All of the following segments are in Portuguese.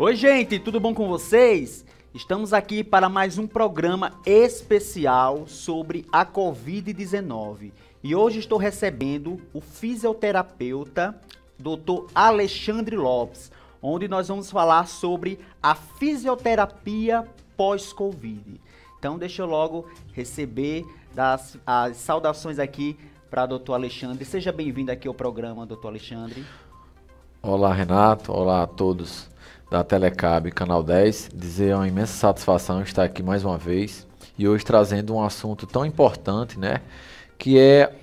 Oi, gente, tudo bom com vocês? Estamos aqui para mais um programa especial sobre a Covid-19. E hoje estou recebendo o fisioterapeuta Dr. Alexandre Lopes, onde nós vamos falar sobre a fisioterapia pós-Covid. Então, deixa eu logo receber as saudações aqui para Dr. Alexandre. Seja bem-vindo aqui ao programa, Dr. Alexandre. Olá, Renato. Olá a todos da Telecab Canal 10. Dizer uma imensa satisfação estar aqui mais uma vez e hoje trazendo um assunto tão importante, né? Que é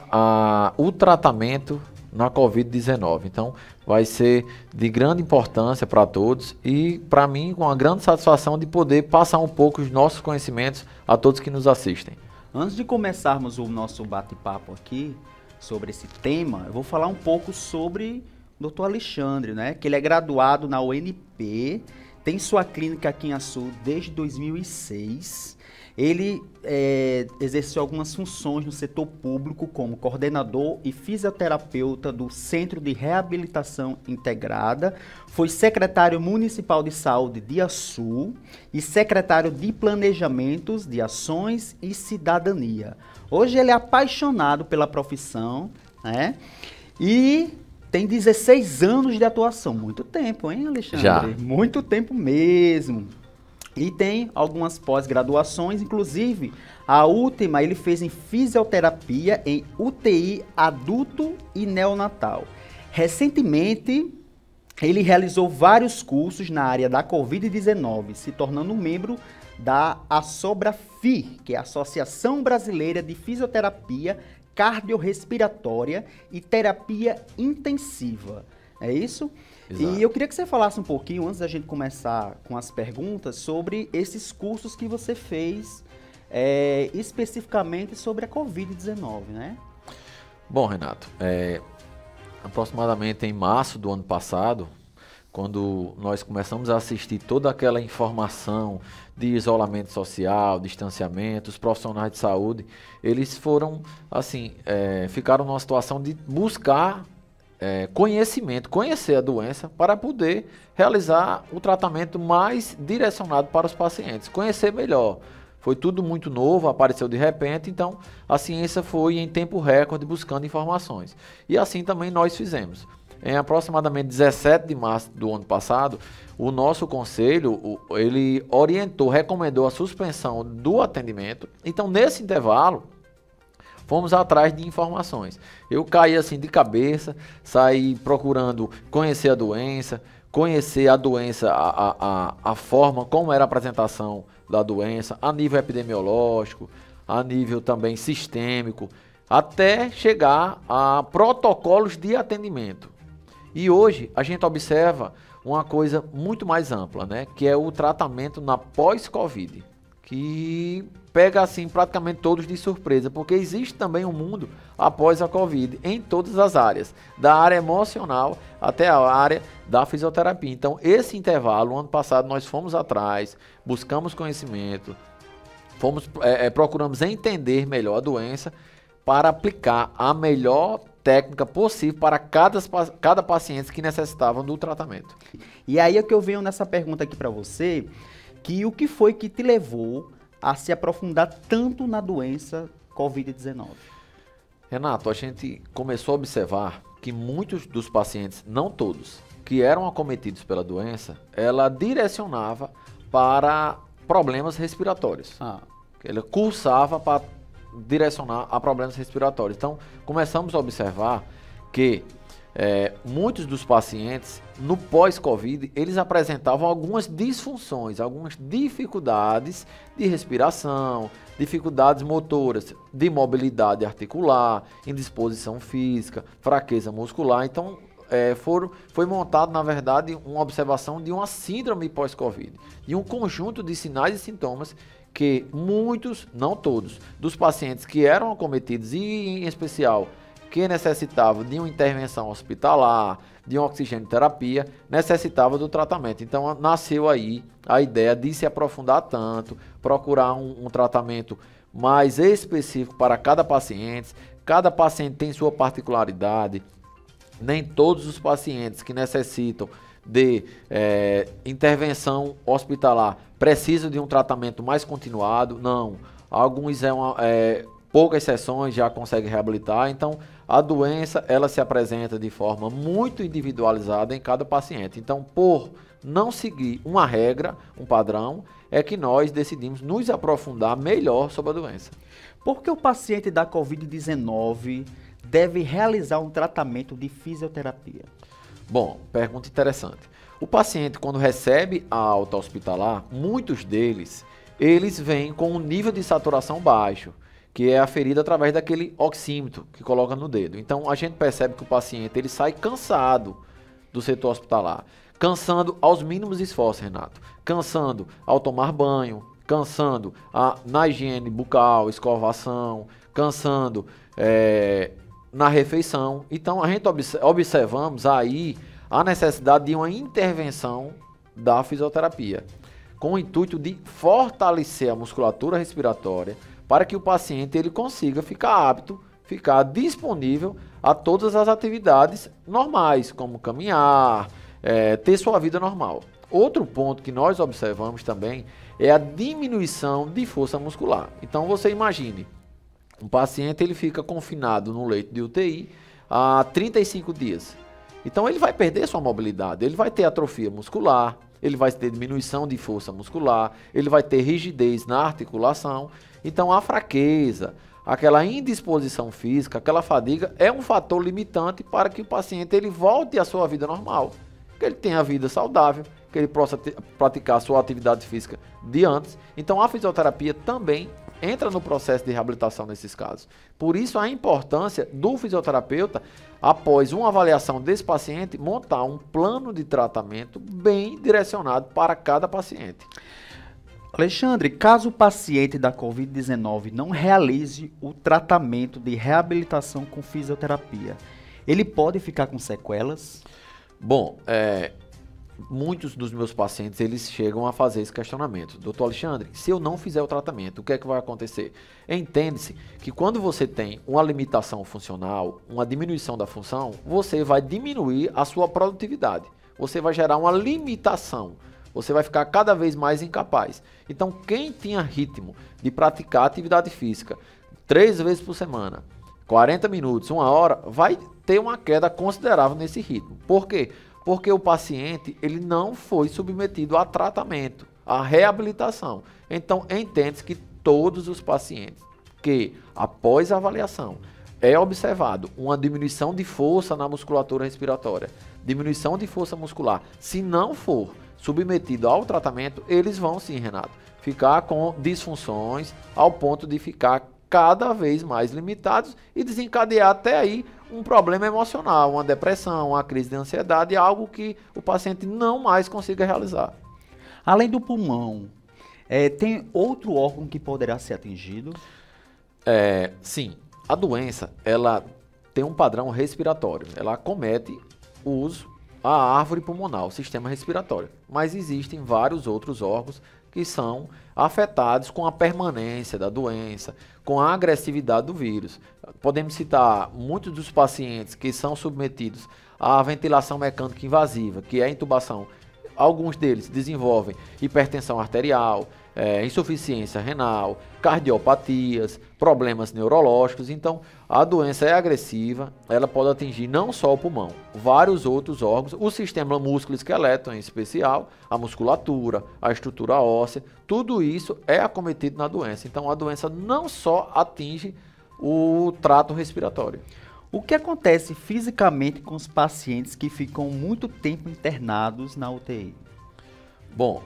o tratamento na Covid-19. Então, vai ser de grande importância para todos e, para mim, com uma grande satisfação de poder passar um pouco os nossos conhecimentos a todos que nos assistem. Antes de começarmos o nosso bate-papo aqui sobre esse tema, eu vou falar um pouco sobre o Dr. Alexandre, né? Que ele é graduado na UNP, tem sua clínica aqui em Açu desde 2006. Ele exerceu algumas funções no setor público como coordenador e fisioterapeuta do Centro de Reabilitação Integrada, foi secretário municipal de saúde de Açu e secretário de planejamentos de ações e cidadania. Hoje ele é apaixonado pela profissão, né? E tem 16 anos de atuação. Muito tempo, hein, Alexandre? Já. Muito tempo mesmo. E tem algumas pós-graduações, inclusive a última ele fez em fisioterapia em UTI adulto e neonatal. Recentemente, ele realizou vários cursos na área da Covid-19, se tornando membro da ASOBRAFI, que é a Associação Brasileira de Fisioterapia Cardiorrespiratória e Terapia Intensiva. É isso? Exato. E eu queria que você falasse um pouquinho, antes da gente começar com as perguntas, sobre esses cursos que você fez especificamente sobre a Covid-19, né? Bom, Renato, aproximadamente em março do ano passado, quando nós começamos a assistir toda aquela informação de isolamento social, distanciamento, os profissionais de saúde, eles foram, assim, ficaram numa situação de buscar conhecimento, conhecer a doença para poder realizar o tratamento mais direcionado para os pacientes, conhecer melhor. Foi tudo muito novo, apareceu de repente, então a ciência foi em tempo recorde buscando informações. E assim também nós fizemos. Em aproximadamente 17 de março do ano passado, o nosso conselho, ele orientou, recomendou a suspensão do atendimento. Então, nesse intervalo, fomos atrás de informações. Eu caí assim de cabeça, saí procurando conhecer a doença, a forma, como era a apresentação da doença, a nível epidemiológico, a nível também sistêmico, até chegar a protocolos de atendimento. E hoje a gente observa uma coisa muito mais ampla, né? Que é o tratamento na pós-Covid, que pega assim praticamente todos de surpresa, porque existe também um mundo após a Covid em todas as áreas, da área emocional até a área da fisioterapia. Então esse intervalo, ano passado nós fomos atrás, buscamos conhecimento, procuramos entender melhor a doença para aplicar a melhor técnica possível para cada paciente que necessitava do tratamento. E aí é que eu venho nessa pergunta aqui para você, que o que foi que te levou a se aprofundar tanto na doença Covid-19? Renato, a gente começou a observar que muitos dos pacientes, não todos, que eram acometidos pela doença, ela direcionava para problemas respiratórios. Ela cursava para direcionar a problemas respiratórios. Então, começamos a observar que muitos dos pacientes, no pós-Covid, eles apresentavam algumas disfunções, algumas dificuldades de respiração, dificuldades motoras, de mobilidade articular, indisposição física, fraqueza muscular. Então, foi montado, na verdade, uma observação de uma síndrome pós-Covid, de um conjunto de sinais e sintomas que muitos, não todos, dos pacientes que eram acometidos e, em especial, que necessitavam de uma intervenção hospitalar, de uma oxigenoterapia, necessitava do tratamento. Então, nasceu aí a ideia de se aprofundar tanto, procurar um tratamento mais específico para cada paciente. Cada paciente tem sua particularidade. Nem todos os pacientes que necessitam de intervenção hospitalar precisam de um tratamento mais continuado? Não. Alguns poucas sessões já conseguem reabilitar. Então, a doença ela se apresenta de forma muito individualizada em cada paciente. Então, por não seguir uma regra, um padrão, é que nós decidimos nos aprofundar melhor sobre a doença. Por que o paciente da Covid-19 deve realizar um tratamento de fisioterapia? Bom, pergunta interessante. O paciente, quando recebe a alta hospitalar, muitos deles, eles vêm com um nível de saturação baixo, que é aferido através daquele oxímetro que coloca no dedo. Então, a gente percebe que o paciente ele sai cansado do setor hospitalar, cansando aos mínimos esforços, Renato, cansando ao tomar banho, cansando na higiene bucal, escovação, cansando na refeição. Então, a gente observamos aí a necessidade de uma intervenção da fisioterapia, com o intuito de fortalecer a musculatura respiratória para que o paciente ele consiga ficar apto, ficar disponível a todas as atividades normais, como caminhar, ter sua vida normal. Outro ponto que nós observamos também é a diminuição de força muscular. Então você imagine, um paciente ele fica confinado no leito de UTI há 35 dias. Então ele vai perder sua mobilidade, ele vai ter atrofia muscular, ele vai ter diminuição de força muscular, ele vai ter rigidez na articulação. Então a fraqueza, aquela indisposição física, aquela fadiga é um fator limitante para que o paciente ele volte à sua vida normal, que ele tenha a vida saudável, que ele possa praticar a sua atividade física de antes. Então a fisioterapia também entra no processo de reabilitação nesses casos. Por isso a importância do fisioterapeuta, após uma avaliação desse paciente, montar um plano de tratamento bem direcionado para cada paciente. Alexandre, caso o paciente da Covid-19 não realize o tratamento de reabilitação com fisioterapia, ele pode ficar com sequelas? Bom, muitos dos meus pacientes, eles chegam a fazer esse questionamento. Doutor Alexandre, se eu não fizer o tratamento, o que é que vai acontecer? Entende-se que quando você tem uma limitação funcional, uma diminuição da função, você vai diminuir a sua produtividade. Você vai gerar uma limitação. Você vai ficar cada vez mais incapaz. Então, quem tinha ritmo de praticar atividade física 3 vezes por semana, 40 minutos, 1 hora, vai ter uma queda considerável nesse ritmo. Por quê? Porque o paciente ele não foi submetido a tratamento, a reabilitação. Então, entende-se que todos os pacientes que, após a avaliação, é observado uma diminuição de força na musculatura respiratória, diminuição de força muscular, se não for submetido ao tratamento, eles vão sim, Renato, ficar com disfunções ao ponto de ficar cada vez mais limitados e desencadear até aí um problema emocional, uma depressão, uma crise de ansiedade, algo que o paciente não mais consiga realizar. Além do pulmão, tem outro órgão que poderá ser atingido? Sim, a doença ela tem um padrão respiratório, ela acomete a árvore pulmonar, o sistema respiratório, mas existem vários outros órgãos que são afetados com a permanência da doença, com a agressividade do vírus. Podemos citar muitos dos pacientes que são submetidos à ventilação mecânica invasiva, que é a intubação. Alguns deles desenvolvem hipertensão arterial, insuficiência renal, cardiopatias, problemas neurológicos. Então, a doença é agressiva, ela pode atingir não só o pulmão, vários outros órgãos, o sistema músculo-esqueleto em especial, a musculatura, a estrutura óssea, tudo isso é acometido na doença. Então, a doença não só atinge o trato respiratório. O que acontece fisicamente com os pacientes que ficam muito tempo internados na UTI? Bom,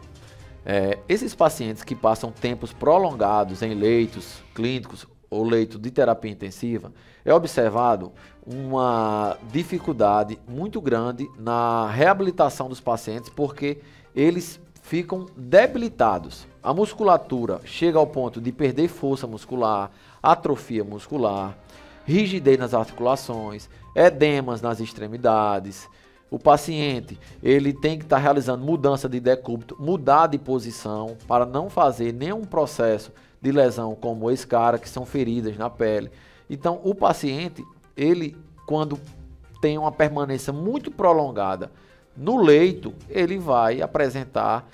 esses pacientes que passam tempos prolongados em leitos clínicos ou leito de terapia intensiva, é observado uma dificuldade muito grande na reabilitação dos pacientes porque eles ficam debilitados. A musculatura chega ao ponto de perder força muscular, atrofia muscular, rigidez nas articulações, edemas nas extremidades. O paciente ele tem que estar realizando mudança de decúbito, mudar de posição para não fazer nenhum processo de lesão como escara, que são feridas na pele. Então o paciente, ele quando tem uma permanência muito prolongada no leito ele vai apresentar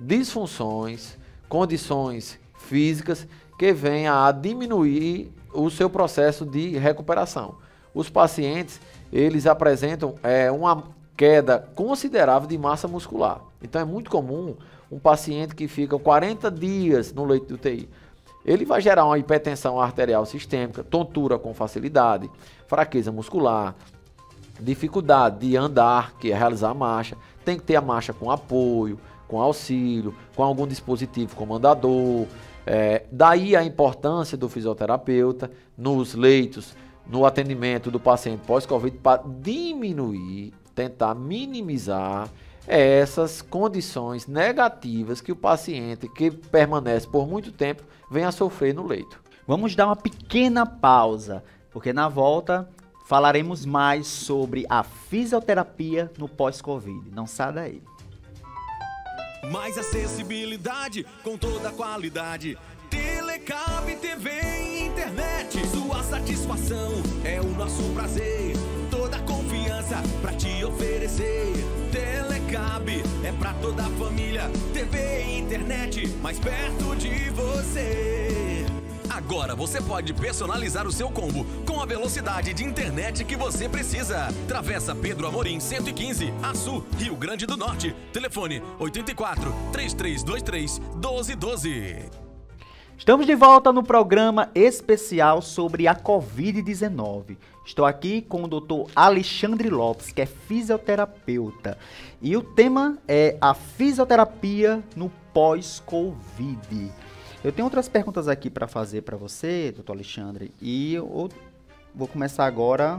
disfunções, condições físicas que venham a diminuir o seu processo de recuperação. Os pacientes, eles apresentam uma queda considerável de massa muscular. Então é muito comum um paciente que fica 40 dias no leito de UTI. Ele vai gerar uma hipertensão arterial sistêmica, tontura com facilidade, fraqueza muscular, dificuldade de andar, que é realizar a marcha. Tem que ter a marcha com apoio, com auxílio, com algum dispositivo como andador. Daí a importância do fisioterapeuta nos leitos, no atendimento do paciente pós-Covid, para diminuir, tentar minimizar essas condições negativas que o paciente que permanece por muito tempo vem a sofrer no leito. Vamos dar uma pequena pausa, porque na volta falaremos mais sobre a fisioterapia no pós-Covid. Não sai daí. Mais acessibilidade com toda a qualidade. Telecab TV e internet. Sua satisfação é o nosso prazer. Toda a confiança pra te oferecer. Telecab é pra toda a família. TV e internet mais perto de você. Agora você pode personalizar o seu combo com a velocidade de internet que você precisa. Travessa Pedro Amorim 115, Açu, Rio Grande do Norte. Telefone 84 3323 1212. Estamos de volta no programa especial sobre a Covid-19. Estou aqui com o Dr. Alexandre Lopes, que é fisioterapeuta. E o tema é a fisioterapia no pós-Covid. Eu tenho outras perguntas aqui para fazer para você, doutor Alexandre, e eu vou começar agora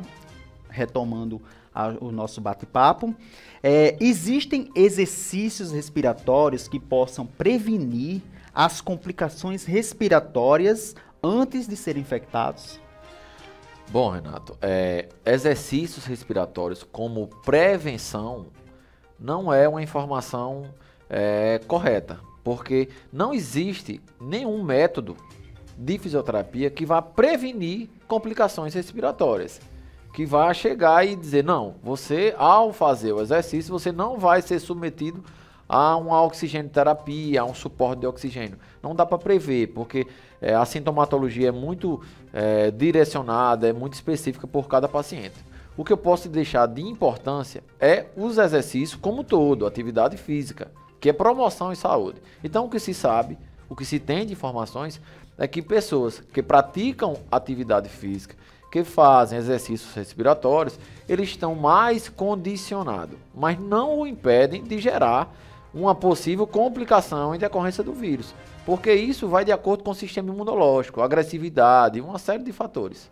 retomando o nosso bate-papo. Existem exercícios respiratórios que possam prevenir as complicações respiratórias antes de serem infectados? Bom, Renato, exercícios respiratórios como prevenção não é uma informação correta. Porque não existe nenhum método de fisioterapia que vá prevenir complicações respiratórias. Que vá chegar e dizer, não, você ao fazer o exercício, você não vai ser submetido a uma oxigenoterapia, a um suporte de oxigênio. Não dá para prever, porque a sintomatologia é muito direcionada, é muito específica por cada paciente. O que eu posso deixar de importância é os exercícios como todo, atividade física, que é promoção em saúde. Então, o que se sabe, o que se tem de informações, é que pessoas que praticam atividade física, que fazem exercícios respiratórios, eles estão mais condicionados, mas não o impedem de gerar uma possível complicação em decorrência do vírus, porque isso vai de acordo com o sistema imunológico, agressividade, uma série de fatores.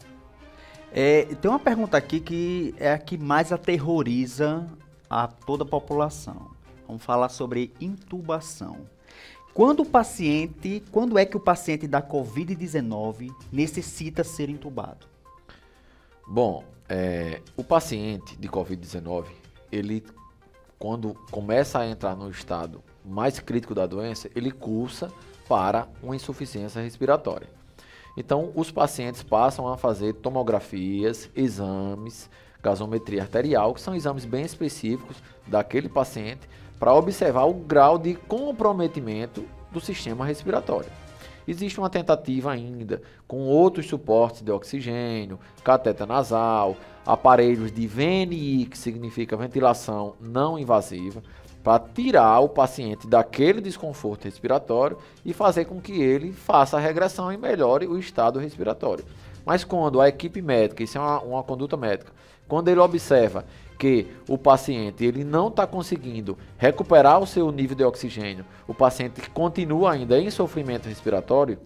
Tem uma pergunta aqui que é a que mais aterroriza a toda a população. Vamos falar sobre intubação. Quando é que o paciente da Covid-19 necessita ser intubado? Bom, o paciente de Covid-19, ele, quando começa a entrar no estado mais crítico da doença, ele cursa para uma insuficiência respiratória. Então, os pacientes passam a fazer tomografias, exames, gasometria arterial, que são exames bem específicos daquele paciente, para observar o grau de comprometimento do sistema respiratório. Existe uma tentativa ainda com outros suportes de oxigênio, cateter nasal, aparelhos de VNI, que significa ventilação não invasiva, para tirar o paciente daquele desconforto respiratório e fazer com que ele faça a regressão e melhore o estado respiratório. Mas quando a equipe médica, isso é uma conduta médica, quando ele observa que o paciente ele não está conseguindo recuperar o seu nível de oxigênio, o paciente continua ainda em sofrimento respiratório,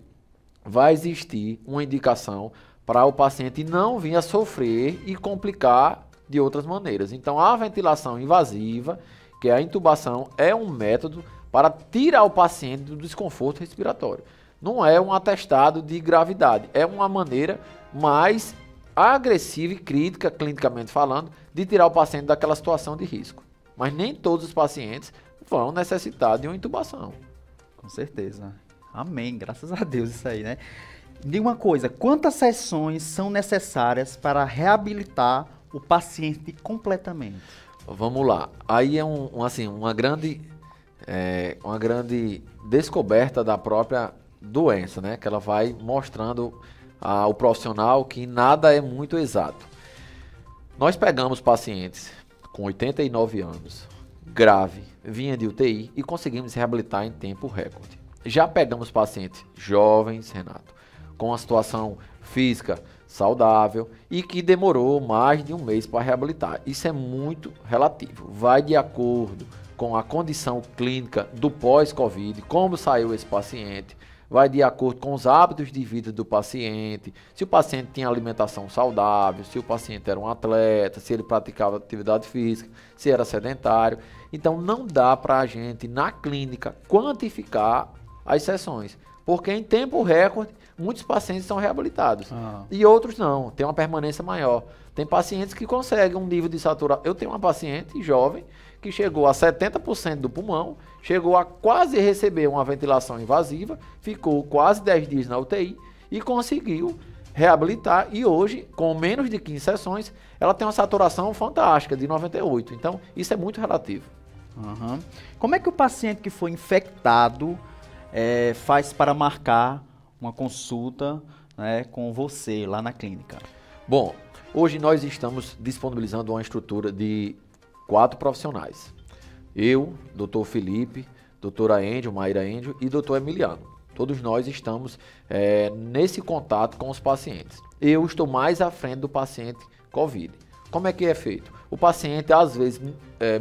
vai existir uma indicação para o paciente não vir a sofrer e complicar de outras maneiras. Então, a ventilação invasiva, que é a intubação, é um método para tirar o paciente do desconforto respiratório. Não é um atestado de gravidade, é uma maneira mais agressiva e crítica, clinicamente falando, de tirar o paciente daquela situação de risco. Mas nem todos os pacientes vão necessitar de uma intubação. Com certeza. Amém. Graças a Deus isso aí, né? Diga uma coisa, quantas sessões são necessárias para reabilitar o paciente completamente? Vamos lá. Aí é assim, uma grande descoberta da própria doença, né? Que ela vai mostrando ao profissional que nada é muito exato. Nós pegamos pacientes com 89 anos, grave, vinha de UTI e conseguimos reabilitar em tempo recorde. Já pegamos pacientes jovens, Renato, com a situação física saudável e que demorou mais de um mês para reabilitar. Isso é muito relativo, vai de acordo com a condição clínica do pós-Covid, como saiu esse paciente, vai de acordo com os hábitos de vida do paciente, se o paciente tinha alimentação saudável, se o paciente era um atleta, se ele praticava atividade física, se era sedentário. Então não dá para a gente, na clínica, quantificar as sessões, porque em tempo recorde, muitos pacientes são reabilitados e outros não, tem uma permanência maior. Tem pacientes que conseguem um nível de saturação. Eu tenho uma paciente jovem que chegou a 70% do pulmão, chegou a quase receber uma ventilação invasiva, ficou quase 10 dias na UTI e conseguiu reabilitar. E hoje, com menos de 15 sessões, ela tem uma saturação fantástica, de 98%. Então, isso é muito relativo. Como é que o paciente que foi infectado faz para marcar uma consulta, né, com você lá na clínica? Bom, hoje nós estamos disponibilizando uma estrutura de 4 profissionais. Eu, Dr. Felipe, doutora Êndio, Maíra Êndio e Dr. Emiliano. Todos nós estamos nesse contato com os pacientes. Eu estou mais à frente do paciente COVID. Como é que é feito? O paciente, às vezes,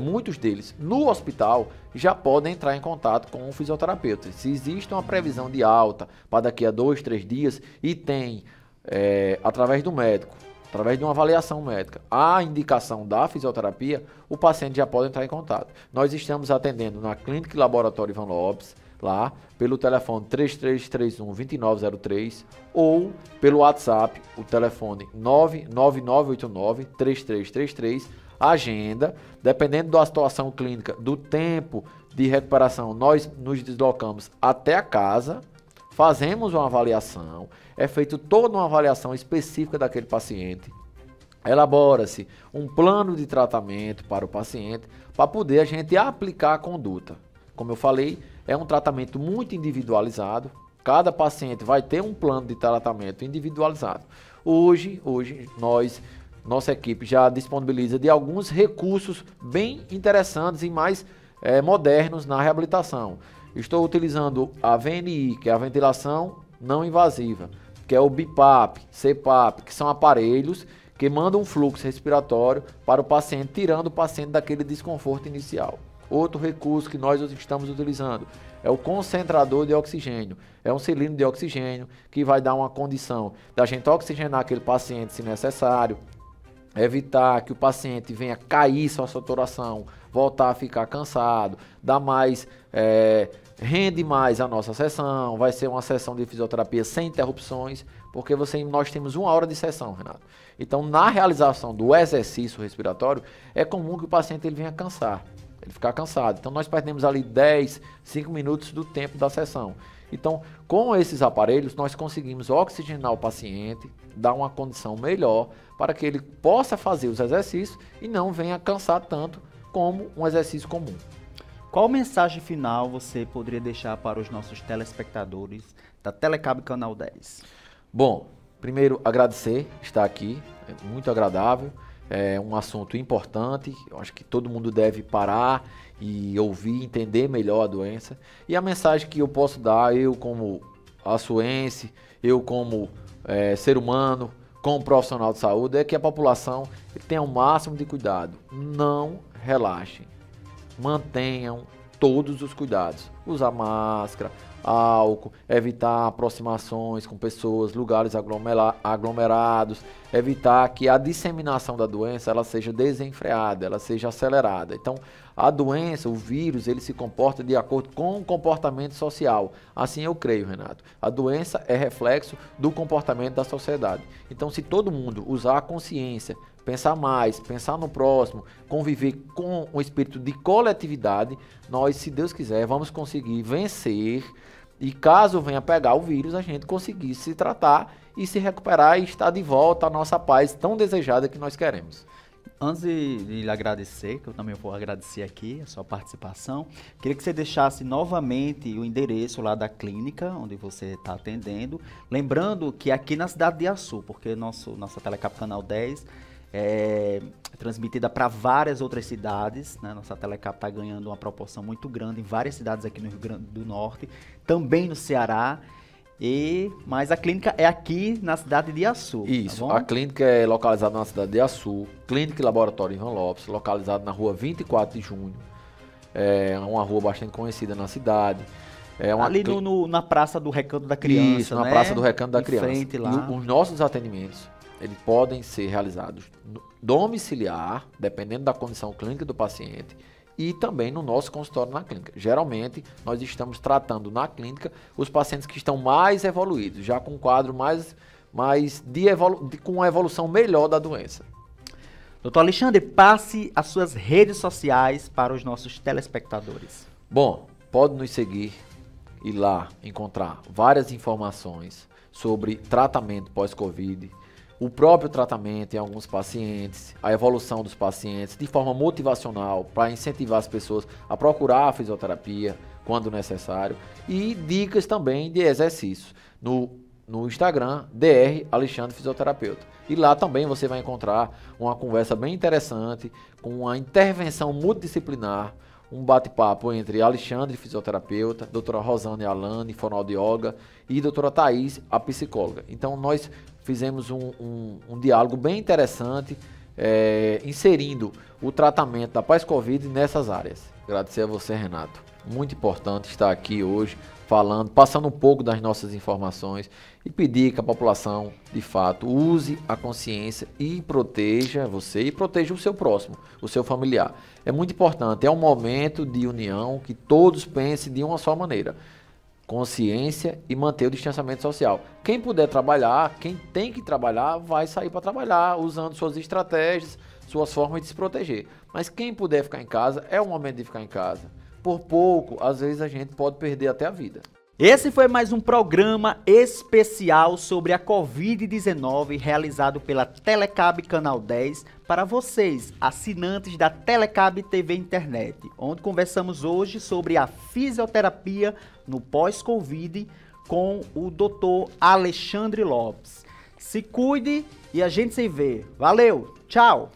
muitos deles, no hospital, já podem entrar em contato com um fisioterapeuta. Se existe uma previsão de alta para daqui a 2, 3 dias e tem, através do médico, através de uma avaliação médica, a indicação da fisioterapia, o paciente já pode entrar em contato. Nós estamos atendendo na Clínica e Laboratório Ivan Lopes, lá, pelo telefone 3331-2903 ou pelo WhatsApp, o telefone 99989-3333, agenda, dependendo da situação clínica, do tempo de recuperação, nós nos deslocamos até a casa, fazemos uma avaliação, é feita toda uma avaliação específica daquele paciente, elabora-se um plano de tratamento para o paciente, para poder a gente aplicar a conduta. Como eu falei, é um tratamento muito individualizado, cada paciente vai ter um plano de tratamento individualizado. Hoje nossa equipe já disponibiliza de alguns recursos bem interessantes e mais modernos na reabilitação. Estou utilizando a VNI, que é a ventilação não invasiva, que é o BiPAP, CPAP, que são aparelhos que mandam um fluxo respiratório para o paciente, tirando o paciente daquele desconforto inicial. Outro recurso que nós estamos utilizando é o concentrador de oxigênio. É um cilindro de oxigênio que vai dar uma condição da gente oxigenar aquele paciente se necessário, evitar que o paciente venha cair sua saturação, voltar a ficar cansado, rende mais a nossa sessão, vai ser uma sessão de fisioterapia sem interrupções, porque nós temos 1 hora de sessão, Renato. Então, na realização do exercício respiratório, é comum que o paciente venha cansar, ele ficar cansado. Então, nós perdemos ali 10, 5 minutos do tempo da sessão. Então, com esses aparelhos, nós conseguimos oxigenar o paciente, dar uma condição melhor para que ele possa fazer os exercícios e não venha cansar tanto como um exercício comum. Qual mensagem final você poderia deixar para os nossos telespectadores da Telecab Canal 10? Bom, primeiro agradecer estar aqui, é muito agradável, é um assunto importante, eu acho que todo mundo deve parar e ouvir, entender melhor a doença. E a mensagem que eu posso dar, eu como açuense, eu como ser humano, como profissional de saúde, é que a população tenha o máximo de cuidado, não relaxem, mantenham todos os cuidados, usar máscara, álcool, evitar aproximações com pessoas, lugares aglomerados, evitar que a disseminação da doença ela seja desenfreada, ela seja acelerada. Então, a doença, o vírus, ele se comporta de acordo com o comportamento social. Assim eu creio, Renato. A doença é reflexo do comportamento da sociedade. Então, se todo mundo usar a consciência, pensar mais, pensar no próximo, conviver com o espírito de coletividade, nós, se Deus quiser, vamos conseguir vencer e caso venha pegar o vírus, a gente conseguir se tratar e se recuperar e estar de volta à nossa paz tão desejada que nós queremos. Antes de lhe agradecer, que eu também vou agradecer aqui a sua participação, queria que você deixasse novamente o endereço lá da clínica, onde você está atendendo. Lembrando que aqui na cidade de Açu, porque nossa Telecap Canal 10 é transmitida para várias outras cidades, né? Nossa Telecap está ganhando uma proporção muito grande em várias cidades aqui no Rio Grande do Norte, também no Ceará. Mas a clínica é aqui na cidade de Açu. Isso, tá a clínica é localizada na cidade de Açu, Clínica e Laboratório Ivan Lopes, localizado na rua 24 de junho. É uma rua bastante conhecida na cidade. Ali na Praça do Recanto da Criança. Isso, na né? Praça do Recanto da Em Criança. frente lá. Os nossos atendimentos, eles podem ser realizados domiciliar, dependendo da condição clínica do paciente, e também no nosso consultório na clínica. Geralmente, nós estamos tratando na clínica os pacientes que estão mais evoluídos, já com um quadro com uma evolução melhor da doença. Doutor Alexandre, passe as suas redes sociais para os nossos telespectadores. Bom, pode nos seguir e lá encontrar várias informações sobre tratamento pós-Covid, o próprio tratamento em alguns pacientes, a evolução dos pacientes, de forma motivacional, para incentivar as pessoas a procurar a fisioterapia quando necessário, e dicas também de exercícios no Instagram, Dr. Alexandre Fisioterapeuta. E lá também você vai encontrar uma conversa bem interessante, com uma intervenção multidisciplinar, um bate-papo entre Alexandre, fisioterapeuta, doutora Rosane Alane, fonoaudióloga, e doutora Thaís, a psicóloga. Então nós fizemos um diálogo bem interessante, inserindo o tratamento da pós-Covid nessas áreas. Agradecer a você, Renato. Muito importante estar aqui hoje falando, passando um pouco das nossas informações e pedir que a população, de fato, use a consciência e proteja você e proteja o seu próximo, o seu familiar. É muito importante, é um momento de união que todos pensem de uma só maneira. Consciência e manter o distanciamento social. Quem puder trabalhar, quem tem que trabalhar, vai sair para trabalhar, usando suas estratégias, suas formas de se proteger. Mas quem puder ficar em casa, é o momento de ficar em casa. Por pouco, às vezes a gente pode perder até a vida. Esse foi mais um programa especial sobre a Covid-19 realizado pela Telecab Canal 10 para vocês, assinantes da Telecab TV Internet, onde conversamos hoje sobre a fisioterapia no pós-Covid com o Dr. Alexandre Lopes. Se cuide e a gente se vê. Valeu, tchau!